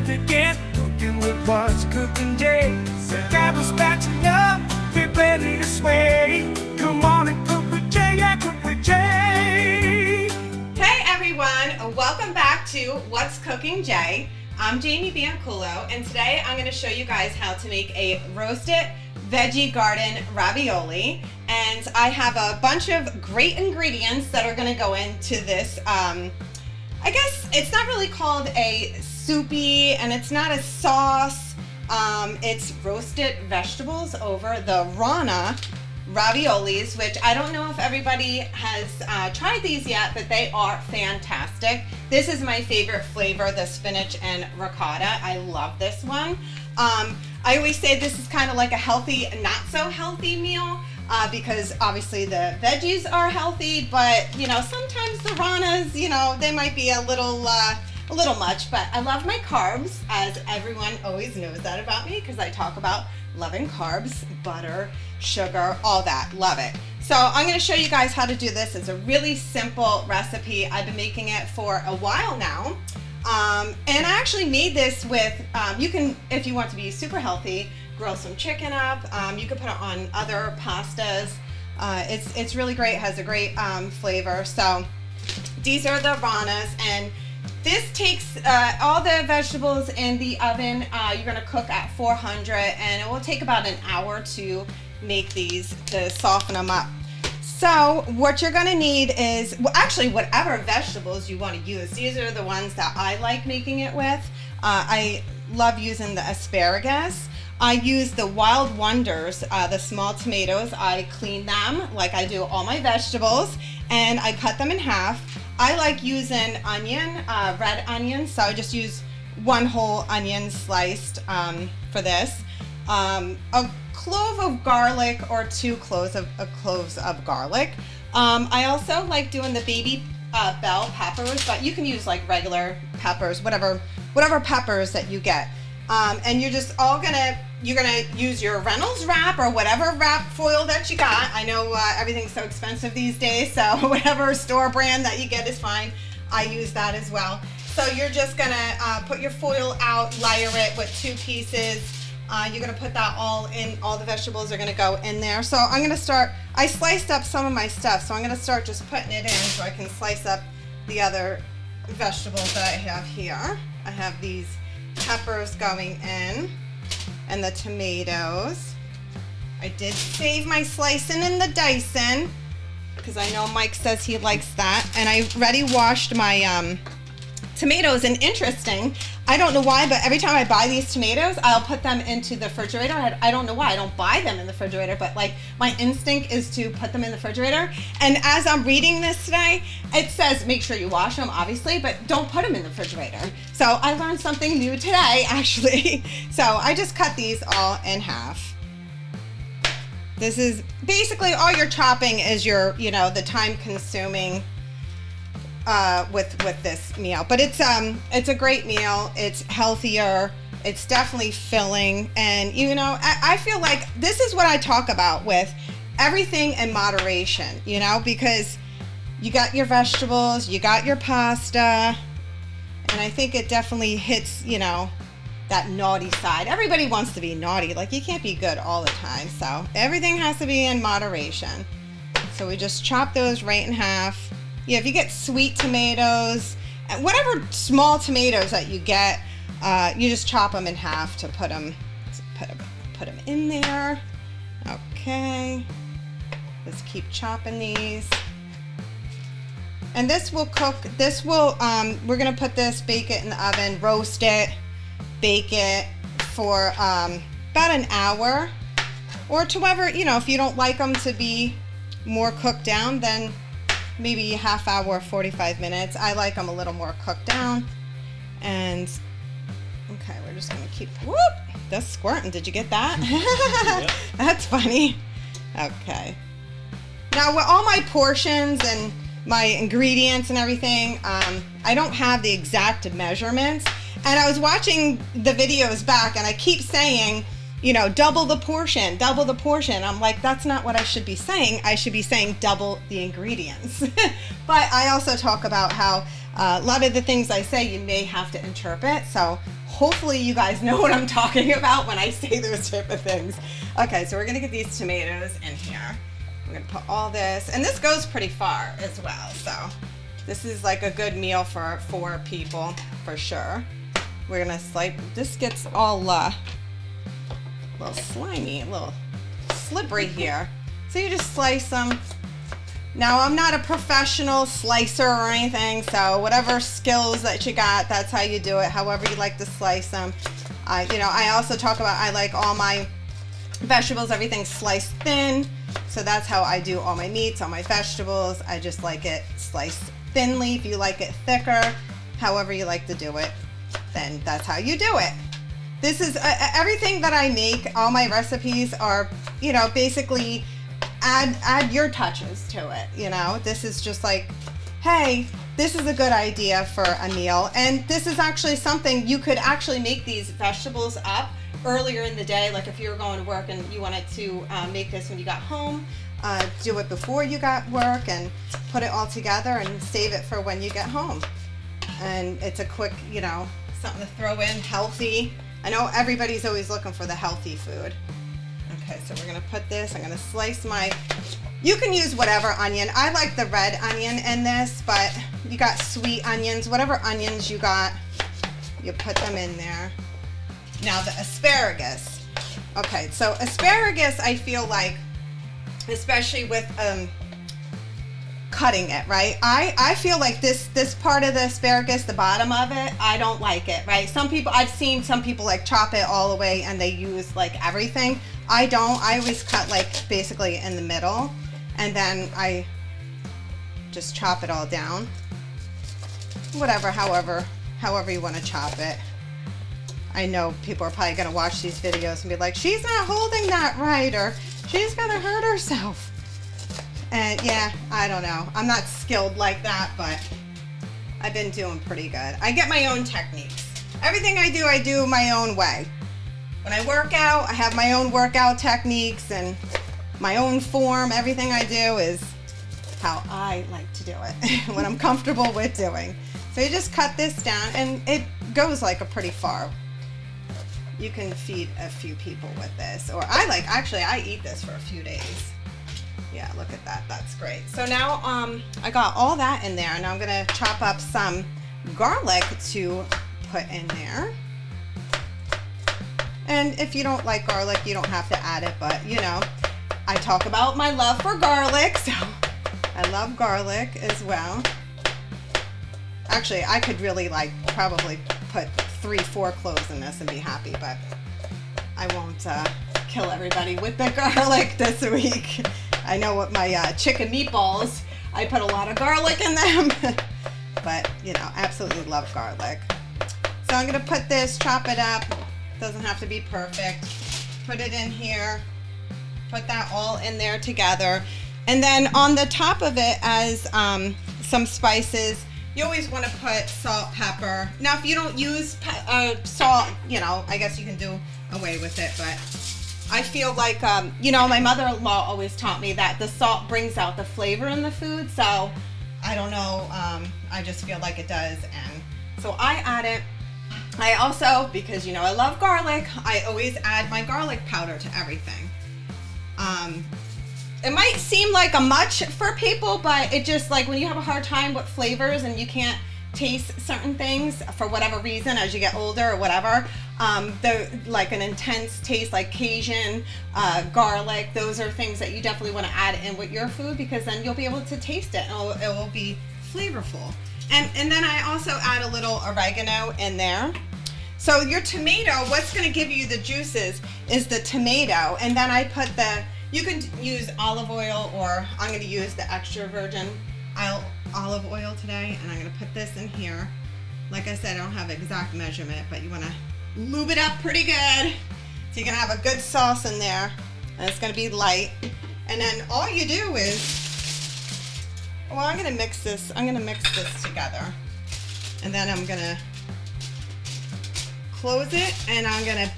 to get cooking with what's cooking, Jay. So grab a spatula, get ready to sway. Come on and cook with Jay, yeah, cook with Jay. Hey everyone, welcome back to What's Cooking Jay. I'm Jamie Biancullo, and today I'm going to show you guys how to make a roasted veggie garden ravioli. And I have a bunch of great ingredients that are going to go into this. I guess it's not really called a soupy, and it's not a sauce. It's roasted vegetables over the Rana raviolis, which I don't know if everybody has tried these yet, but they are fantastic. This is my favorite flavor, the spinach and ricotta. I love this one. I always say this is kind of like a healthy, not so healthy meal because obviously the veggies are healthy, but you know, sometimes the Ranas, you know, they might be a little much, but I love my carbs, as everyone always knows that about me because I talk about loving carbs, butter, sugar, all that, love it. So I'm going to show you guys how to do this. It's a really simple recipe. I've been making it for a while now. And I actually made this with, you can, if you want to be super healthy, grill some chicken up. You can put it on other pastas. It's really great, it has a great flavor. So these are the Ranas, and this takes all the vegetables in the oven. You're gonna cook at 400, and it will take about an hour to make these, to soften them up. So what you're gonna need is, well, actually whatever vegetables you wanna use. These are the ones that I like making it with. I love using the asparagus. I use the Wild Wonders, the small tomatoes. I clean them like I do all my vegetables, and I cut them in half. I like using onion, red onion, so I just use one whole onion sliced for this. A clove of garlic or two cloves of garlic. I also like doing the baby bell peppers, but you can use like regular peppers, whatever peppers that you get. And you're just you're gonna use your Reynolds wrap or whatever wrap foil that you got. I know everything's so expensive these days, so whatever store brand that you get is fine. I use that as well. So you're just gonna put your foil out, layer it with two pieces. You're gonna put that all in, all the vegetables are gonna go in there. So I'm gonna start, I sliced up some of my stuff, so I'm gonna start just putting it in so I can slice up the other vegetables that I have here. I have these peppers going in, and the tomatoes. I did save my slicing and the dicing because I know Mike says he likes that. And I already washed my tomatoes, and interesting, I don't know why, but every time I buy these tomatoes, I'll put them into the refrigerator. I don't know why I don't buy them in the refrigerator, but like my instinct is to put them in the refrigerator. And as I'm reading this today, it says make sure you wash them, obviously, but don't put them in the refrigerator. So I learned something new today, actually. So I just cut these all in half. This is basically all your chopping is your, you know, the time consuming with this meal, but it's a great meal. It's healthier, it's definitely filling, and you know, I feel like this is what I talk about with everything in moderation, you know, because you got your vegetables, you got your pasta, and I think it definitely hits, you know, that naughty side. Everybody wants to be naughty, like you can't be good all the time, so everything has to be in moderation. So we just chop those right in half. Yeah, if you get sweet tomatoes, whatever small tomatoes that you get, you just chop them in half to put them in there. Okay, let's keep chopping these. And this will cook. This will we're gonna put this, bake it in the oven, roast it, bake it for about an hour, or to whatever, you know, if you don't like them to be more cooked down, then maybe a half hour, 45 minutes. I like them a little more cooked down. And okay, we're just gonna keep, whoop, that's squirting. Did you get that? Yep. That's funny. Okay. Now with all my portions and my ingredients and everything, I don't have the exact measurements. And I was watching the videos back, and I keep saying, you know, double the portion, double the portion. I'm like, that's not what I should be saying. I should be saying double the ingredients. But I also talk about how a lot of the things I say you may have to interpret. So Hopefully you guys know what I'm talking about when I say those type of things. Okay, so we're gonna get these tomatoes in here. I'm gonna put all this, and this goes pretty far as well, so this is like a good meal for 4 people for sure. We're gonna slice, this gets all a little slimy, a little slippery here. So you just slice them. Now, I'm not a professional slicer or anything, so whatever skills that you got, that's how you do it, however you like to slice them. I also talk about, I like all my vegetables, everything sliced thin, so that's how I do all my meats, all my vegetables. I just like it sliced thinly. If you like it thicker, however you like to do it, then that's how you do it. This is everything that I make, all my recipes are, basically add your touches to it. This is just like, hey, this is a good idea for a meal, and this is actually something you could actually make these vegetables up earlier in the day. Like if you were going to work and you wanted to make this when you got home, do it before you got work and put it all together and save it for when you get home. And it's a quick, something to throw in, healthy. I know everybody's always looking for the healthy food. Okay, so we're gonna put this, I'm gonna slice you can use whatever onion. I like the red onion in this, but you got sweet onions, whatever onions you got, you put them in there. Now the asparagus. Okay, so asparagus, I feel like, especially with cutting it, right? I feel like this part of the asparagus, the bottom of it, I don't like it, right? I've seen some people like chop it all the way and they use like everything. I don't. I always cut like basically in the middle, and then I just chop it all down. Whatever, however you want to chop it. I know people are probably gonna watch these videos and be like, she's not holding that right, or she's gonna hurt herself. And yeah, I don't know. I'm not skilled like that, but I've been doing pretty good. I get my own techniques. Everything I do my own way. When I work out, I have my own workout techniques and my own form. Everything I do is how I like to do it, what I'm comfortable with doing. So you just cut this down, and it goes like a pretty far. You can feed a few people with this, or I eat this for a few days. Yeah, look at that, that's great. So now I got all that in there, and I'm gonna chop up some garlic to put in there. And if you don't like garlic, you don't have to add it, but I talk about my love for garlic, so I love garlic as well. Actually, I could really probably put 3-4 cloves in this and be happy, but I won't kill everybody with the garlic this week. I know with my chicken meatballs, I put a lot of garlic in them, but absolutely love garlic. So I'm gonna put this, chop it up. Doesn't have to be perfect. Put it in here, put that all in there together. And then on the top of it as some spices, you always want to put salt, pepper. Now if you don't use salt, I guess you can do away with it, but I feel like, my mother-in-law always taught me that the salt brings out the flavor in the food, so I don't know, I just feel like it does, and so I add it. I also, because I love garlic, I always add my garlic powder to everything. It might seem like a much for people, but it just when you have a hard time with flavors and you can't taste certain things for whatever reason as you get older or whatever, an intense taste like Cajun, garlic, those are things that you definitely want to add in with your food, because then you'll be able to taste it and it will be flavorful. And then I also add a little oregano in there. So your tomato, what's going to give you the juices is the tomato. And then I put you can use olive oil, or I'm going to use the extra virgin olive oil today. And I'm going to put this in here. Like I said, I don't have exact measurement, but you want to lube it up pretty good. So you can have a good sauce in there. And it's going to be light. And then all you do is, I'm going to mix this together. And then I'm going to close it, and I'm going to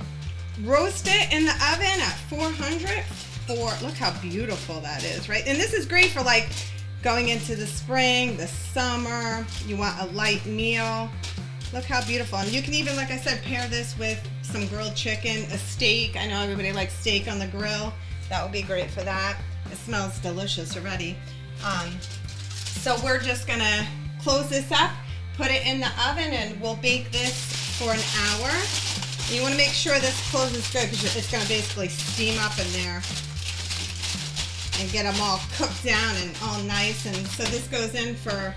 roast it in the oven at 400 look how beautiful that is, right? And this is great for going into the spring, the summer. You want a light meal. Look how beautiful. And you can even, like I said, pair this with some grilled chicken, a steak. I know everybody likes steak on the grill. That would be great for that. It smells delicious already. So we're just gonna close this up, put it in the oven, and we'll bake this for an hour. And you wanna make sure this closes good because it's gonna basically steam up in there and get them all cooked down and all nice. And so this goes in for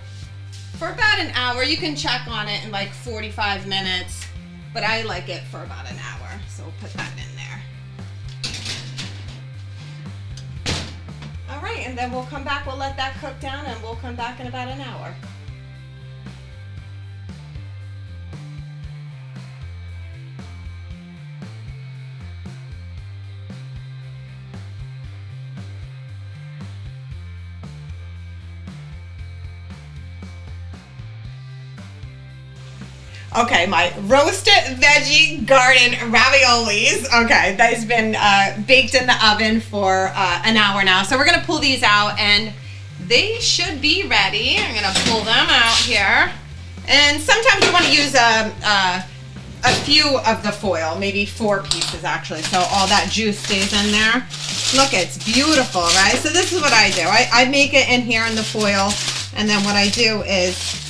about an hour. You can check on it in like 45 minutes, but I like it for about an hour. So we'll put that in there. All right, and then we'll come back, we'll let that cook down, and we'll come back in about an hour. Okay, my roasted veggie garden raviolis. Okay, that's been baked in the oven for an hour now. So we're gonna pull these out, and they should be ready. I'm gonna pull them out here. And sometimes you wanna use a few of the foil, maybe 4 pieces actually, so all that juice stays in there. Look, it's beautiful, right? So this is what I do. I make it in here in the foil, and then what I do is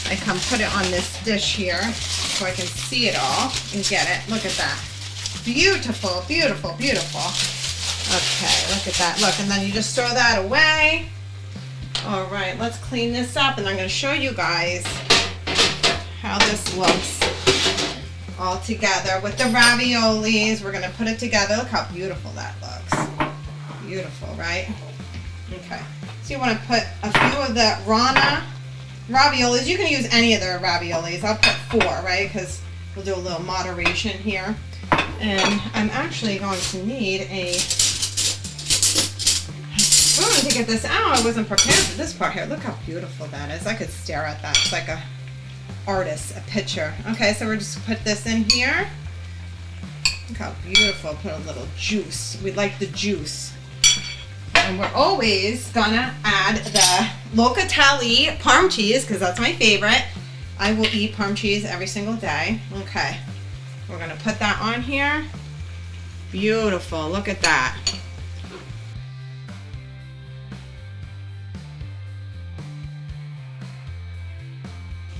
I come put it on this dish here so I can see it all and get it. Look at that. Beautiful, beautiful, beautiful. Okay, look at that. Look, and then you just throw that away. All right, let's clean this up, and I'm going to show you guys how this looks all together with the raviolis. We're going to put it together. Look how beautiful that looks. Beautiful, right? Okay, so you want to put a few of the Rana raviolis. You can use any of their raviolis. I'll put 4, right? Because we'll do a little moderation here. And I'm actually going to need a spoon to get this out. I wasn't prepared for this part here. Look how beautiful that is. I could stare at that. It's like a artist, a picture. Okay, so we're just put this in here. Look how beautiful. Put a little juice. We like the juice. And we're always gonna add the Locatelli Parm cheese because that's my favorite. I will eat Parm cheese every single day. Okay, we're gonna put that on here. Beautiful, look at that.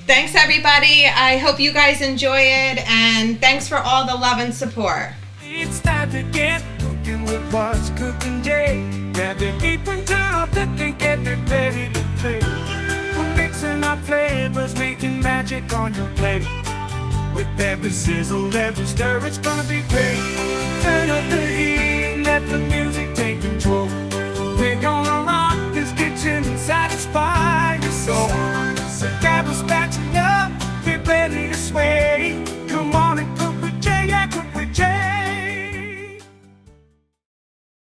Thanks everybody. I hope you guys enjoy it, and thanks for all the love and support. It's time to get cooking with what's cooking day. Grab the apron, turn off the thing, get it ready to play. We're mixing our flavors, making magic on your plate. With every sizzle, every stir, it's gonna be great. Turn up the